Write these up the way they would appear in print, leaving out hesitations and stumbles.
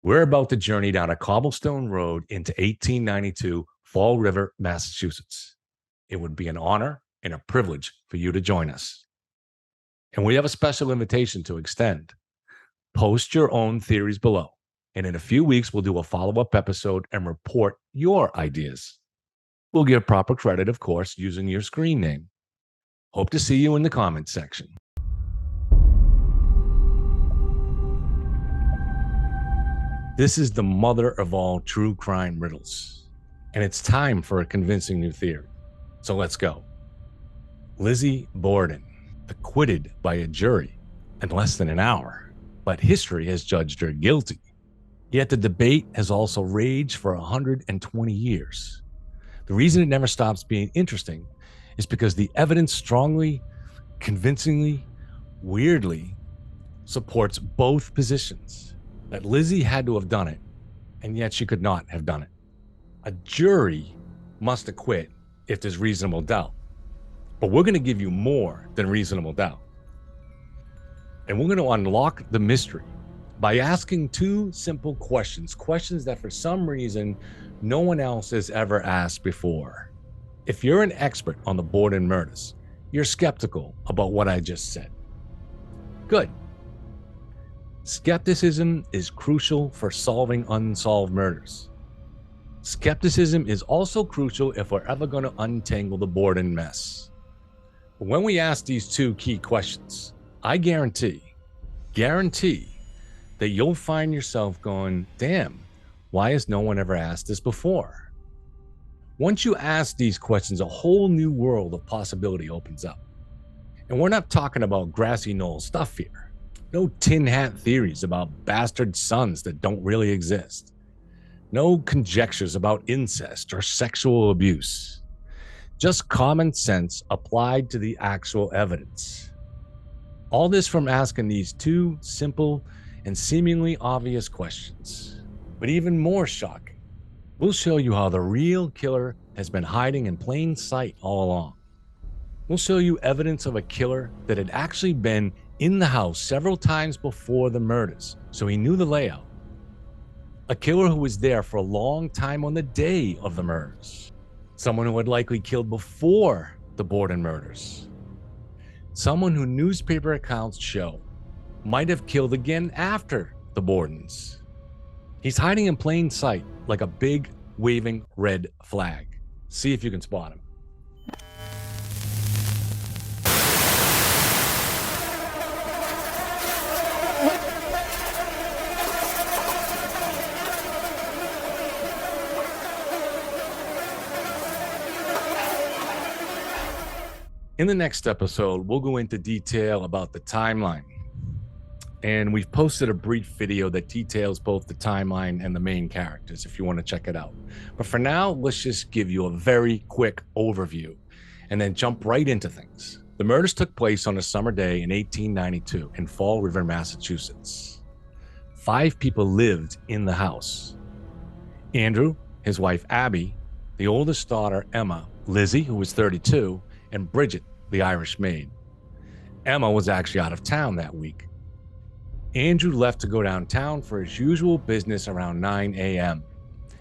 We're about to journey down a cobblestone road into 1892 Fall River, Massachusetts. It would be an honor and a privilege for you to join us. And we have a special invitation to extend. Post your own theories below. And in a few weeks, we'll do a follow-up episode and report your ideas. We'll give proper credit, of course, using your screen name. Hope to see you in the comments section. This is the mother of all true crime riddles, and it's time for a convincing new theory. So let's go. Lizzie Borden, acquitted by a jury in less than an hour, but history has judged her guilty. Yet the debate has also raged for 120 years. The reason it never stops being interesting is because the evidence strongly, convincingly, weirdly supports both positions. That Lizzie had to have done it, and yet she could not have done it. A jury must acquit if there's reasonable doubt. But we're going to give you more than reasonable doubt. And we're going to unlock the mystery by asking two simple questions, questions that for some reason no one else has ever asked before. If you're an expert on the Borden murders, you're skeptical about what I just said. Good. Skepticism is crucial for solving unsolved murders. Skepticism is also crucial if we're ever going to untangle the Borden mess. But when we ask these two key questions, I guarantee that you'll find yourself going, damn, why has no one ever asked this before? Once you ask these questions, a whole new world of possibility opens up. And we're not talking about grassy knoll stuff here. No tin hat theories about bastard sons that don't really exist. No conjectures about incest or sexual abuse. Just common sense applied to the actual evidence. All this from asking these two simple and seemingly obvious questions. But even more shocking, we'll show you how the real killer has been hiding in plain sight all along. We'll show you evidence of a killer that had actually been in the house several times before the murders, so he knew the layout. A killer who was there for a long time on the day of the murders. Someone who had likely killed before the Borden murders. Someone who newspaper accounts show might have killed again after the Bordens. He's hiding in plain sight like a big waving red flag. See if you can spot him. In the next episode, we'll go into detail about the timeline. And we've posted a brief video that details both the timeline and the main characters if you want to check it out. But for now, let's just give you a very quick overview and then jump right into things. The murders took place on a summer day in 1892 in Fall River, Massachusetts. 5 people lived in the house. Andrew, his wife Abby, the oldest daughter Emma, Lizzie, who was 32, and Bridget, the Irish maid. Emma was actually out of town that week. Andrew left to go downtown for his usual business around 9 a.m.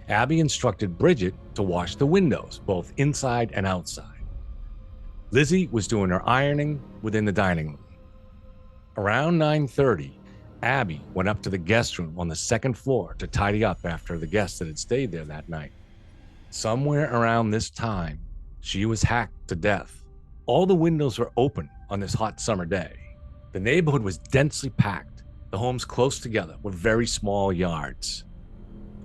Abby instructed Bridget to wash the windows, both inside and outside. Lizzie was doing her ironing within the dining room. Around 9:30, Abby went up to the guest room on the second floor to tidy up after the guests that had stayed there that night. Somewhere around this time, she was hacked to death. All the windows were open on this hot summer day. The neighborhood was densely packed, the homes close together with very small yards.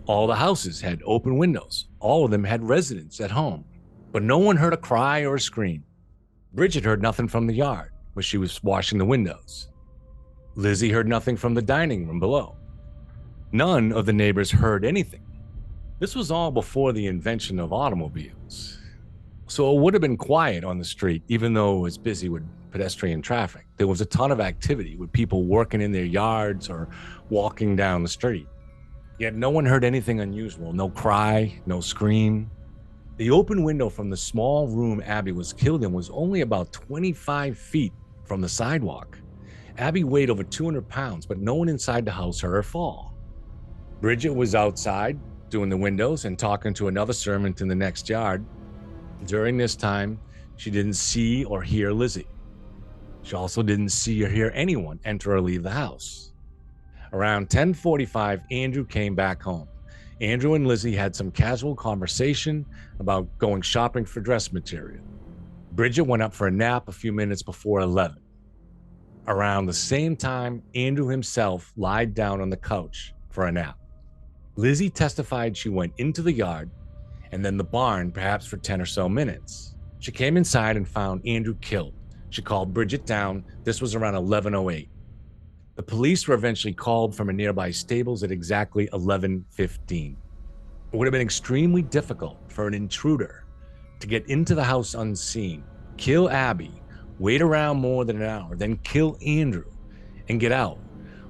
All the houses had open windows. All of them had residents at home, but no one heard a cry or a scream. Bridget heard nothing from the yard where she was washing the windows. Lizzie heard nothing from the dining room below. None of the neighbors heard anything. This was all before the invention of automobiles. So it would have been quiet on the street, even though it was busy with pedestrian traffic. There was a ton of activity with people working in their yards or walking down the street. Yet no one heard anything unusual, no cry, no scream. The open window from the small room Abby was killed in was only about 25 feet from the sidewalk. Abby weighed over 200 pounds, but no one inside the house heard her fall. Bridget was outside doing the windows and talking to another servant in the next yard. During this time, she didn't see or hear Lizzie. She also didn't see or hear anyone enter or leave the house. Around 10:45, Andrew came back home. Andrew and Lizzie had some casual conversation about going shopping for dress material. Bridget went up for a nap a few minutes before 11. Around the same time, Andrew himself lied down on the couch for a nap. Lizzie testified she went into the yard and then the barn, perhaps for 10 or so minutes. She came inside and found Andrew killed. She called Bridget down. This was around 11:08. The police were eventually called from a nearby stables at exactly 11:15. It would have been extremely difficult for an intruder to get into the house unseen, kill Abby, wait around more than an hour, then kill Andrew, and get out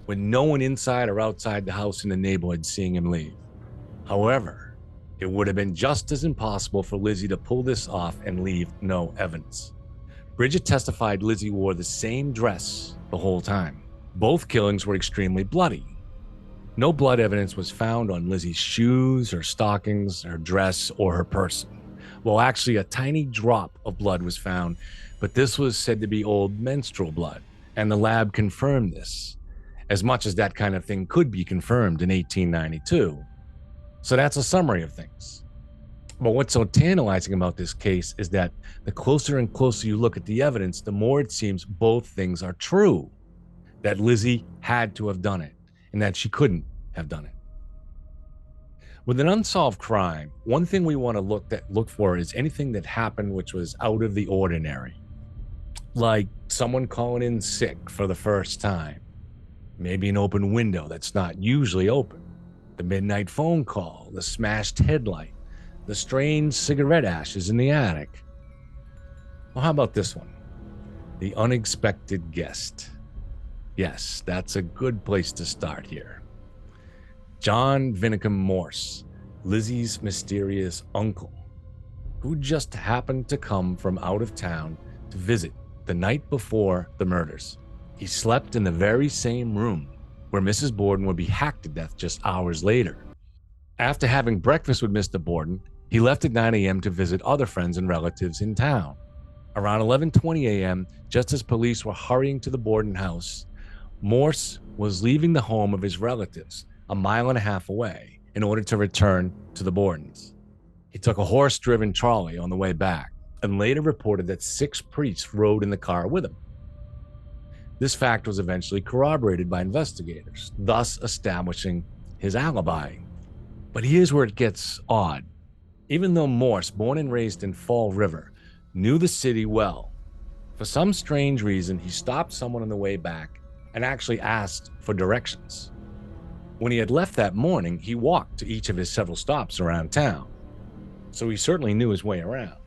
with no one inside or outside the house in the neighborhood seeing him leave. However, it would have been just as impossible for Lizzie to pull this off and leave no evidence. Bridget testified Lizzie wore the same dress the whole time. Both killings were extremely bloody. No blood evidence was found on Lizzie's shoes, her stockings, her dress, or her person. Well, actually, a tiny drop of blood was found, but this was said to be old menstrual blood, and the lab confirmed this, as much as that kind of thing could be confirmed in 1892. So that's a summary of things. But what's so tantalizing about this case is that the closer and closer you look at the evidence, the more it seems both things are true. That Lizzie had to have done it, and that she couldn't have done it. With an unsolved crime, one thing we want to look for is anything that happened which was out of the ordinary. Like someone calling in sick for the first time, maybe an open window that's not usually open, the midnight phone call, the smashed headlight, the strange cigarette ashes in the attic. Well, how about this one? The unexpected guest. Yes, that's a good place to start here. John Vinicum Morse, Lizzie's mysterious uncle, who just happened to come from out of town to visit the night before the murders. He slept in the very same room where Mrs. Borden would be hacked to death just hours later. After having breakfast with Mr. Borden, he left at 9 a.m. to visit other friends and relatives in town. Around 11:20 a.m., just as police were hurrying to the Borden house, Morse was leaving the home of his relatives a mile and a half away in order to return to the Bordens. He took a horse-driven trolley on the way back and later reported that 6 priests rode in the car with him. This fact was eventually corroborated by investigators, thus establishing his alibi. But here's where it gets odd. Even though Morse, born and raised in Fall River, knew the city well, for some strange reason, he stopped someone on the way back and actually asked for directions. When he had left that morning, he walked to each of his several stops around town, so he certainly knew his way around.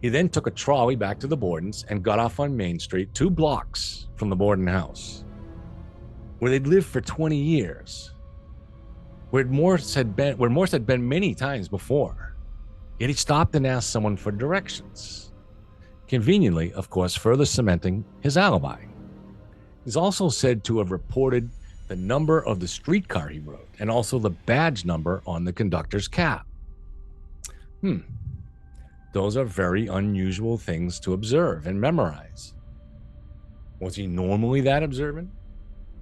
He then took a trolley back to the Bordens and got off on Main Street 2 blocks from the Borden house, where they'd lived for 20 years, where Morse had been many times before. Yet he stopped and asked someone for directions, conveniently, of course, further cementing his alibi. He's also said to have reported the number of the streetcar he rode and also the badge number on the conductor's cap. Those are very unusual things to observe and memorize. Was he normally that observant?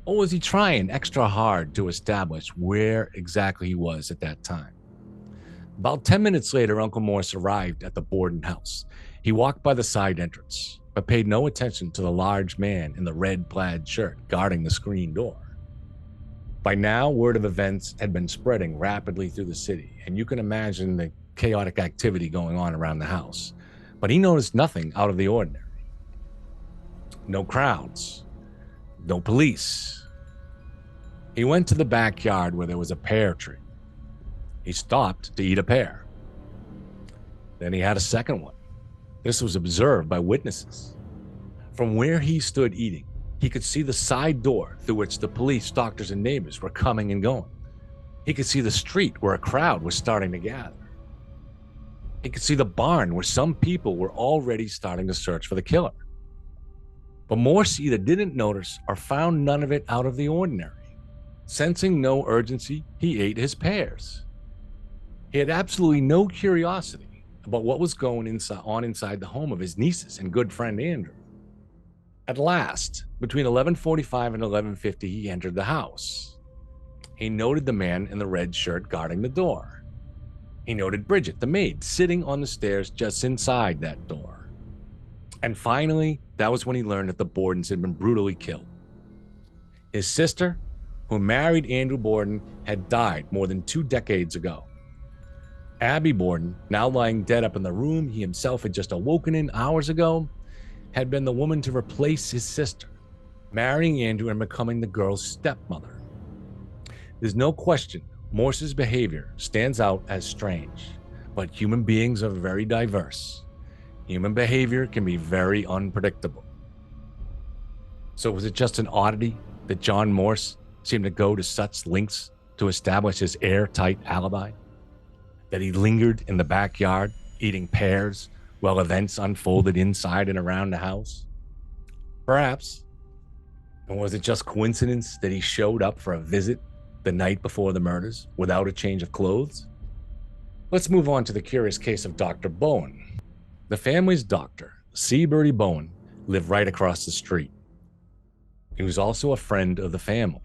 Or was he trying extra hard to establish where exactly he was at that time? About 10 minutes later, Uncle Morse arrived at the Borden house. He walked by the side entrance, but paid no attention to the large man in the red plaid shirt guarding the screen door. By now, word of events had been spreading rapidly through the city, and you can imagine the chaotic activity going on around the house. But he noticed nothing out of the ordinary. No crowds, no police. He went to the backyard where there was a pear tree. He stopped to eat a pear. Then he had a second one. This was observed by witnesses. From where he stood eating, he could see the side door through which the police, doctors, and neighbors were coming and going. He could see the street where a crowd was starting to gather. He could see the barn where some people were already starting to search for the killer. But Morse either didn't notice or found none of it out of the ordinary. Sensing no urgency, he ate his pears. He had absolutely no curiosity about what was going inside the home of his nieces and good friend Andrew. At last, between 11:45 and 11:50, he entered the house. He noted the man in the red shirt guarding the door. He noted Bridget, the maid, sitting on the stairs just inside that door. And finally, that was when he learned that the Bordens had been brutally killed. His sister, who married Andrew Borden, had died more than 2 decades ago. Abby Borden, now lying dead up in the room he himself had just awoken in hours ago, had been the woman to replace his sister, marrying Andrew and becoming the girl's stepmother. There's no question Morse's behavior stands out as strange, but human beings are very diverse. Human behavior can be very unpredictable. So was it just an oddity that John Morse seemed to go to such lengths to establish his airtight alibi? That he lingered in the backyard eating pears while events unfolded inside and around the house? Perhaps. And was it just coincidence that he showed up for a visit the night before the murders without a change of clothes? Let's move on to the curious case of Dr. Bowen. The family's doctor, C. Bertie Bowen, lived right across the street. He was also a friend of the family.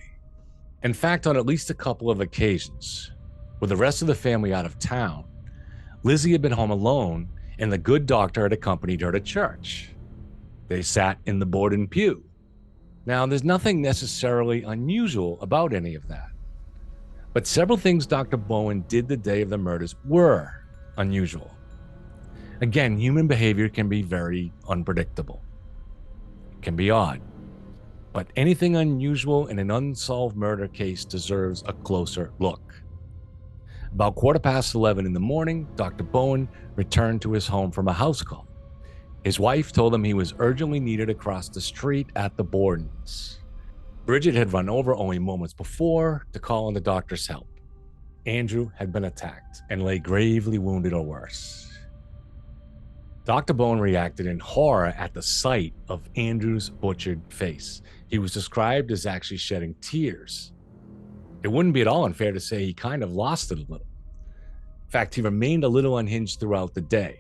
In fact, on at least a couple of occasions, with the rest of the family out of town, Lizzie had been home alone and the good doctor had accompanied her to church. They sat in the Borden pew. Now, there's nothing necessarily unusual about any of that, but several things Dr. Bowen did the day of the murders were unusual. Again, human behavior can be very unpredictable. It can be odd, but anything unusual in an unsolved murder case deserves a closer look. About 11:15 in the morning, Dr. Bowen returned to his home from a house call. His wife told him he was urgently needed across the street at the Bordens. Bridget had run over only moments before to call on the doctor's help. Andrew had been attacked and lay gravely wounded or worse. Dr. Bowen reacted in horror at the sight of Andrew's butchered face. He was described as actually shedding tears. It wouldn't be at all unfair to say he kind of lost it a little. In fact, he remained a little unhinged throughout the day.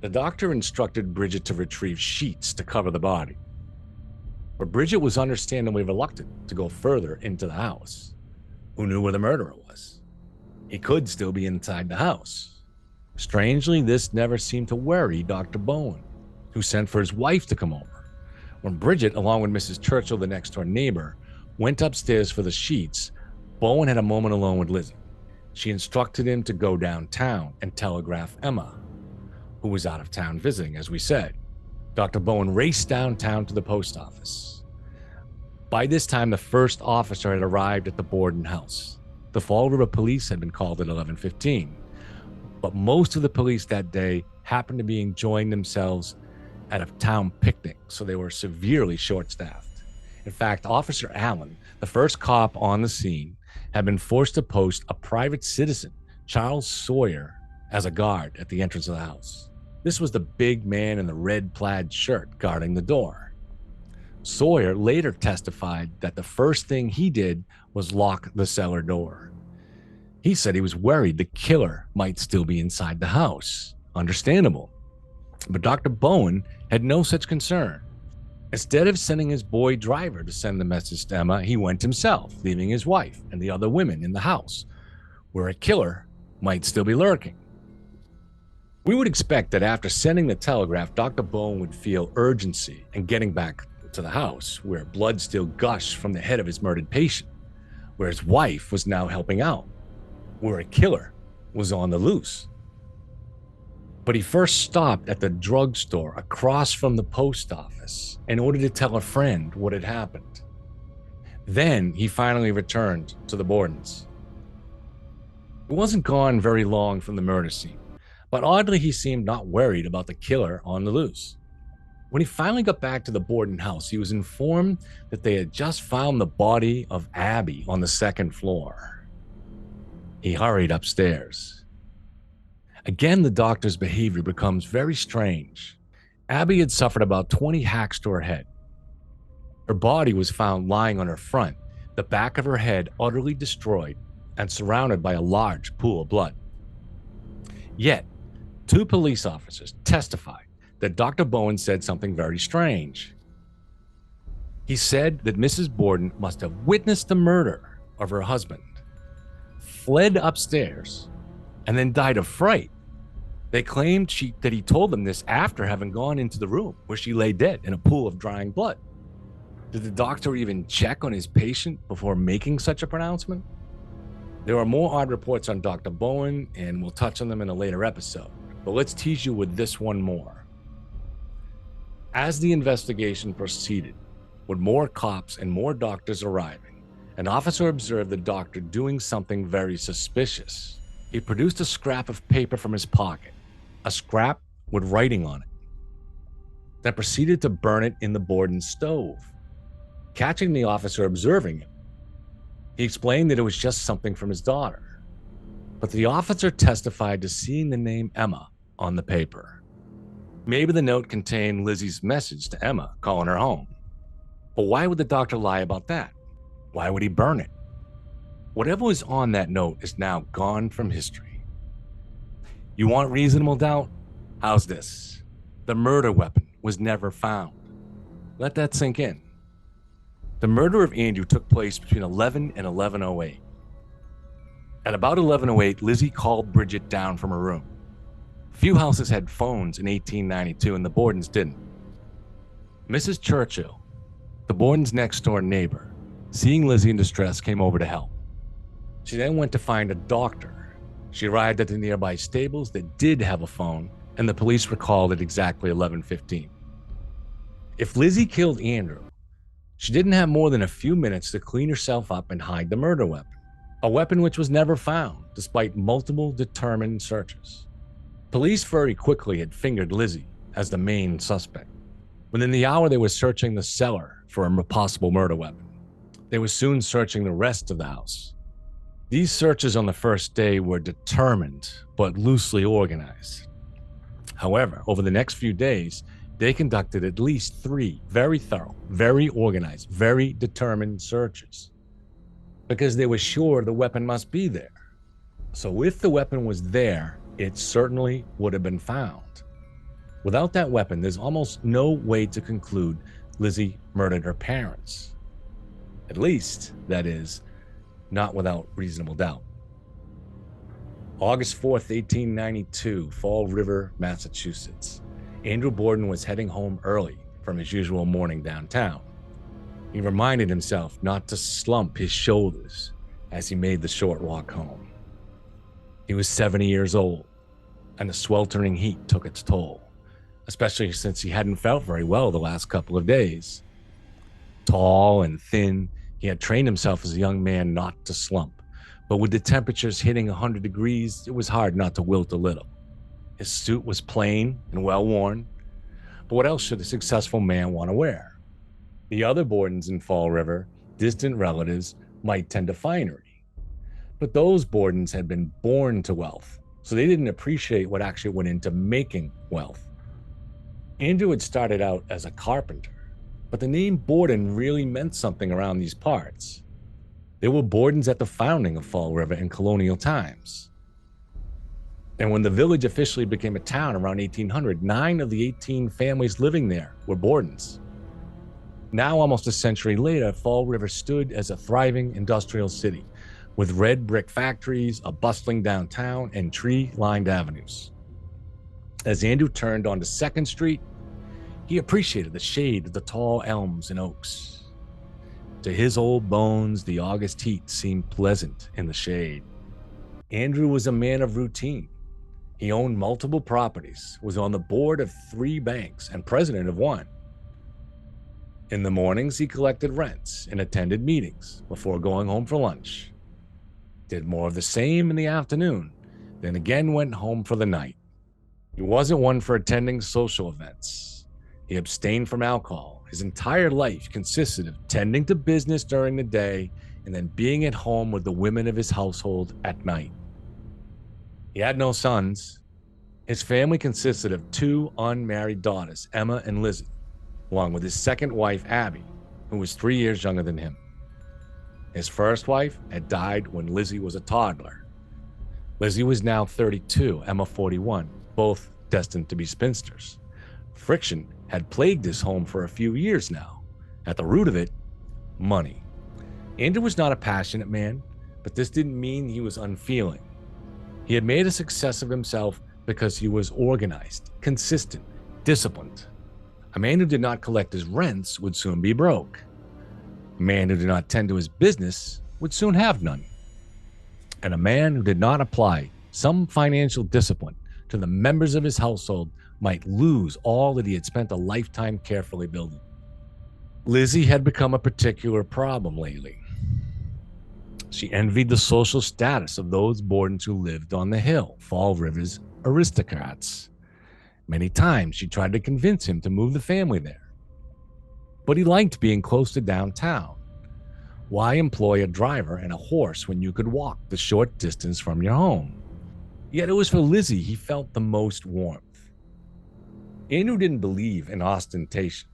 The doctor instructed Bridget to retrieve sheets to cover the body, but Bridget was understandably reluctant to go further into the house. Who knew where the murderer was? He could still be inside the house. Strangely, this never seemed to worry Dr. Bowen, who sent for his wife to come over. When Bridget, along with Mrs. Churchill, the next-door neighbor, went upstairs for the sheets, Bowen had a moment alone with Lizzie. She instructed him to go downtown and telegraph Emma, who was out of town visiting, as we said. Dr. Bowen raced downtown to the post office. By this time, the first officer had arrived at the Borden house. The Fall River police had been called at 11:15, but most of the police that day happened to be enjoying themselves at a town picnic, so they were severely short-staffed. In fact, Officer Allen, the first cop on the scene, had been forced to post a private citizen, Charles Sawyer, as a guard at the entrance of the house. This was the big man in the red plaid shirt guarding the door. Sawyer later testified that the first thing he did was lock the cellar door. He said he was worried the killer might still be inside the house. Understandable. But Dr. Bowen had no such concern. Instead of sending his boy driver to send the message to Emma, he went himself, leaving his wife and the other women in the house, where a killer might still be lurking. We would expect that after sending the telegraph, Dr. Bowen would feel urgency in getting back to the house, where blood still gushed from the head of his murdered patient, where his wife was now helping out, where a killer was on the loose. But he first stopped at the drugstore across from the post office in order to tell a friend what had happened. Then he finally returned to the Bordens. He wasn't gone very long from the murder scene, but oddly he seemed not worried about the killer on the loose. When he finally got back to the Borden house, he was informed that they had just found the body of Abby on the second floor. He hurried upstairs. Again, the doctor's behavior becomes very strange. Abby had suffered about 20 hacks to her head. Her body was found lying on her front, the back of her head utterly destroyed and surrounded by a large pool of blood. Yet, two police officers testified that Dr. Bowen said something very strange. He said that Mrs. Borden must have witnessed the murder of her husband, fled upstairs, and then died of fright. They claimed that he told them this after having gone into the room where she lay dead in a pool of drying blood. Did the doctor even check on his patient before making such a pronouncement? There are more odd reports on Dr. Bowen, and we'll touch on them in a later episode, but let's tease you with this one more. As the investigation proceeded, with more cops and more doctors arriving, an officer observed the doctor doing something very suspicious. He produced a scrap of paper from his pocket, a scrap with writing on it, then proceeded to burn it in the Borden stove. Catching the officer observing him, he explained that it was just something from his daughter. But the officer testified to seeing the name Emma on the paper. Maybe the note contained Lizzie's message to Emma calling her home. But why would the doctor lie about that? Why would he burn it? Whatever was on that note is now gone from history. You want reasonable doubt? How's this? The murder weapon was never found. Let that sink in. The murder of Andrew took place between 11 and 11:08. At about 11:08, Lizzie called Bridget down from her room. Few houses had phones in 1892, and the Bordens didn't. Mrs. Churchill, the Bordens' next-door neighbor, seeing Lizzie in distress, came over to help. She then went to find a doctor. She arrived at the nearby stables that did have a phone, and the police were called at exactly 11:15. If Lizzie killed Andrew, she didn't have more than a few minutes to clean herself up and hide the murder weapon, a weapon which was never found despite multiple determined searches. Police very quickly had fingered Lizzie as the main suspect. Within the hour, they were searching the cellar for a possible murder weapon. They were soon searching the rest of the house. These searches on the first day were determined but loosely organized. However, over the next few days, they conducted at least 3 very thorough, very organized, very determined searches because they were sure the weapon must be there. So if the weapon was there, it certainly would have been found. Without that weapon, there's almost no way to conclude Lizzie murdered her parents. At least, that is, not without reasonable doubt. August 4th, 1892, Fall River, Massachusetts. Andrew Borden was heading home early from his usual morning downtown. He reminded himself not to slump his shoulders as he made the short walk home. He was 70 years old, and the sweltering heat took its toll, especially since he hadn't felt very well the last couple of days. Tall and thin, he had trained himself as a young man not to slump, but with the temperatures hitting 100 degrees, it was hard not to wilt a little. His suit was plain and well-worn, but what else should a successful man want to wear? The other Bordens in Fall River, distant relatives, might tend to finery. But those Bordens had been born to wealth, so they didn't appreciate what actually went into making wealth. Andrew had started out as a carpenter, but the name Borden really meant something around these parts. There were Bordens at the founding of Fall River in colonial times. And when the village officially became a town around 1800, 9 of the 18 families living there were Bordens. Now, almost a century later, Fall River stood as a thriving industrial city with red brick factories, a bustling downtown, and tree-lined avenues. As Andrew turned onto 2nd Street, he appreciated the shade of the tall elms and oaks. To his old bones, the August heat seemed pleasant in the shade. Andrew was a man of routine. He owned multiple properties, was on the board of 3 banks, and president of one. In the mornings, he collected rents and attended meetings before going home for lunch. Did more of the same in the afternoon, then again went home for the night. He wasn't one for attending social events. He abstained from alcohol. His entire life consisted of tending to business during the day and then being at home with the women of his household at night. He had no sons. His family consisted of 2 unmarried daughters, Emma and Lizzie, along with his second wife, Abby, who was 3 years younger than him. His first wife had died when Lizzie was a toddler. Lizzie was now 32, Emma 41, both destined to be spinsters. Friction had plagued his home for a few years now. At the root of it, money. Andrew was not a passionate man, but this didn't mean he was unfeeling. He had made a success of himself because he was organized, consistent, disciplined. A man who did not collect his rents would soon be broke. A man who did not tend to his business would soon have none. And a man who did not apply some financial discipline to the members of his household might lose all that he had spent a lifetime carefully building. Lizzie had become a particular problem lately. She envied the social status of those Bordens who lived on the hill, Fall River's aristocrats. Many times she tried to convince him to move the family there. But he liked being close to downtown. Why employ a driver and a horse when you could walk the short distance from your home? Yet it was for Lizzie he felt the most warmth. Andrew didn't believe in ostentation,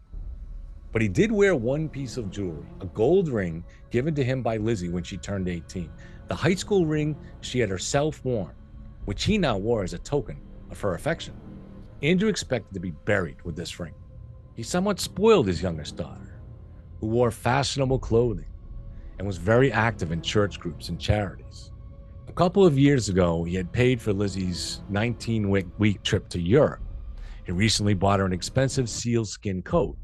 but he did wear one piece of jewelry, a gold ring given to him by Lizzie when she turned 18, the high school ring she had herself worn, which he now wore as a token of her affection. Andrew expected to be buried with this ring. He somewhat spoiled his youngest daughter, who wore fashionable clothing and was very active in church groups and charities. A couple of years ago, he had paid for Lizzie's 19-week trip to Europe. He recently bought her an expensive sealskin coat.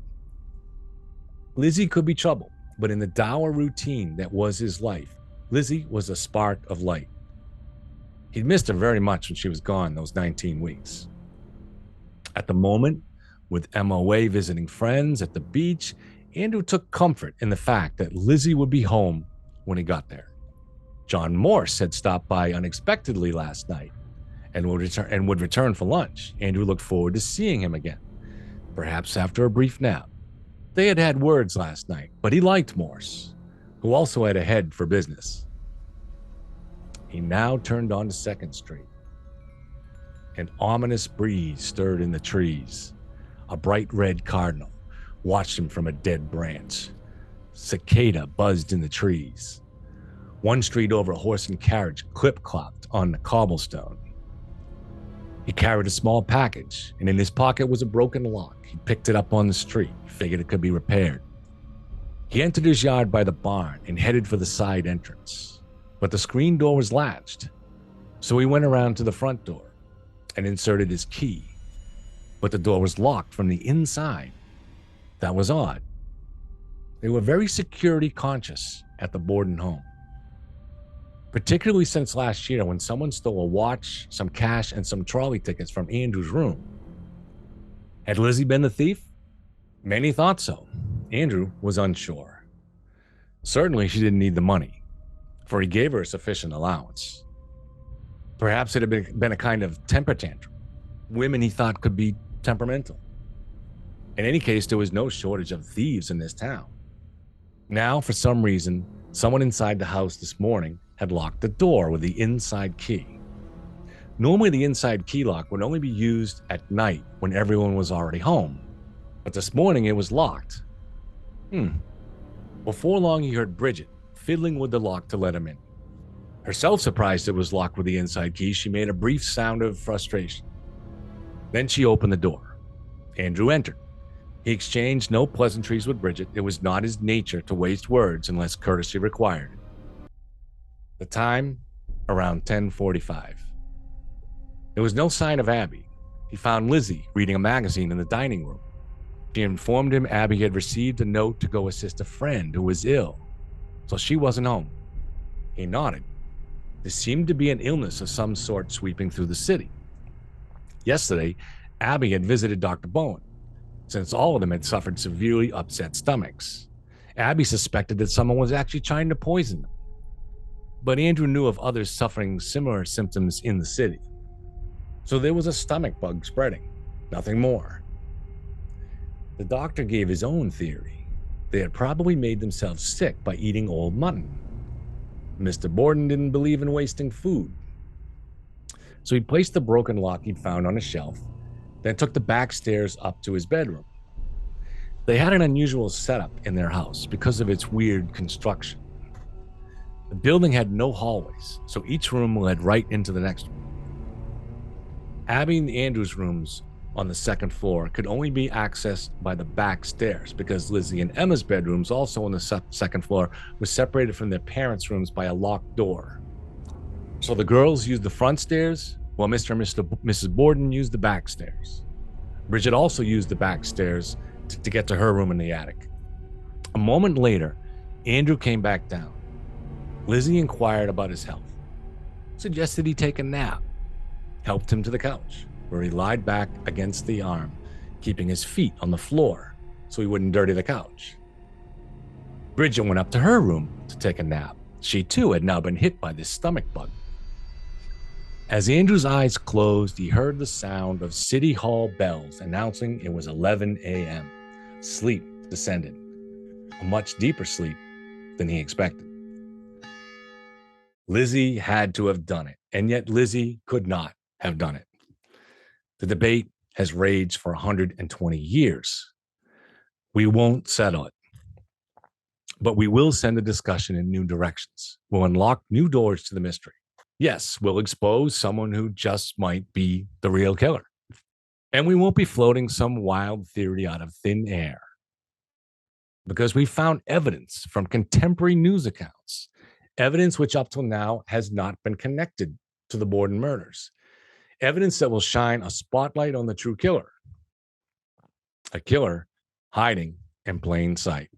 Lizzie could be trouble, but in the dour routine that was his life, Lizzie was a spark of light. He'd missed her very much when she was gone those 19 weeks. At the moment, with Emma away visiting friends at the beach, Andrew took comfort in the fact that Lizzie would be home when he got there. John Morse had stopped by unexpectedly last night and would return for lunch. Andrew looked forward to seeing him again, perhaps after a brief nap. They had had words last night, but he liked Morse, who also had a head for business. He now turned onto 2nd Street. An ominous breeze stirred in the trees. A bright red cardinal watched him from a dead branch. Cicada buzzed in the trees. One street over, a horse and carriage clip-clopped on the cobblestone. He carried a small package, and in his pocket was a broken lock. He picked it up on the street, figured it could be repaired. He entered his yard by the barn and headed for the side entrance, but the screen door was latched, so he went around to the front door and inserted his key, but the door was locked from the inside. That was odd. They were very security conscious at the Borden home, particularly since last year when someone stole a watch, some cash, and some trolley tickets from Andrew's room. Had Lizzie been the thief? Many thought so. Andrew was unsure. Certainly she didn't need the money, for he gave her a sufficient allowance. Perhaps it had been a kind of temper tantrum. Women, he thought, could be temperamental. In any case, there was no shortage of thieves in this town. Now, for some reason, someone inside the house this morning had locked the door with the inside key. Normally, the inside key lock would only be used at night when everyone was already home, but this morning it was locked. Before long, he heard Bridget fiddling with the lock to let him in. Herself surprised it was locked with the inside key, she made a brief sound of frustration. Then she opened the door. Andrew entered. He exchanged no pleasantries with Bridget. It was not his nature to waste words unless courtesy required it. The time, around 10:45. There was no sign of Abby. He found Lizzie reading a magazine in the dining room. She informed him Abby had received a note to go assist a friend who was ill, so she wasn't home. He nodded. There seemed to be an illness of some sort sweeping through the city. Yesterday, Abby had visited Dr. Bowen, since all of them had suffered severely upset stomachs. Abby suspected that someone was actually trying to poison them. But Andrew knew of others suffering similar symptoms in the city. So there was a stomach bug spreading, nothing more. The doctor gave his own theory. They had probably made themselves sick by eating old mutton. Mr. Borden didn't believe in wasting food. So he placed the broken lock he'd found on a shelf, then took the back stairs up to his bedroom. They had an unusual setup in their house because of its weird construction. The building had no hallways, so each room led right into the next one. Abby and Andrew's rooms on the second floor could only be accessed by the back stairs because Lizzie and Emma's bedrooms, also on the second floor, were separated from their parents' rooms by a locked door. So the girls used the front stairs, while Mr. and Mrs. Borden used the back stairs. Bridget also used the back stairs to get to her room in the attic. A moment later, Andrew came back down. Lizzie inquired about his health, suggested he take a nap, helped him to the couch, where he lied back against the arm, keeping his feet on the floor so he wouldn't dirty the couch. Bridget went up to her room to take a nap. She too had now been hit by this stomach bug. As Andrew's eyes closed, he heard the sound of City Hall bells announcing it was 11 a.m. Sleep descended, a much deeper sleep than he expected. Lizzie had to have done it, and yet Lizzie could not have done it. The debate has raged for 120 years. We won't settle it, but we will send the discussion in new directions. We'll unlock new doors to the mystery. Yes, we'll expose someone who just might be the real killer. And we won't be floating some wild theory out of thin air, because we found evidence from contemporary news accounts, evidence which up till now has not been connected to the Borden murders, evidence that will shine a spotlight on the true killer, a killer hiding in plain sight.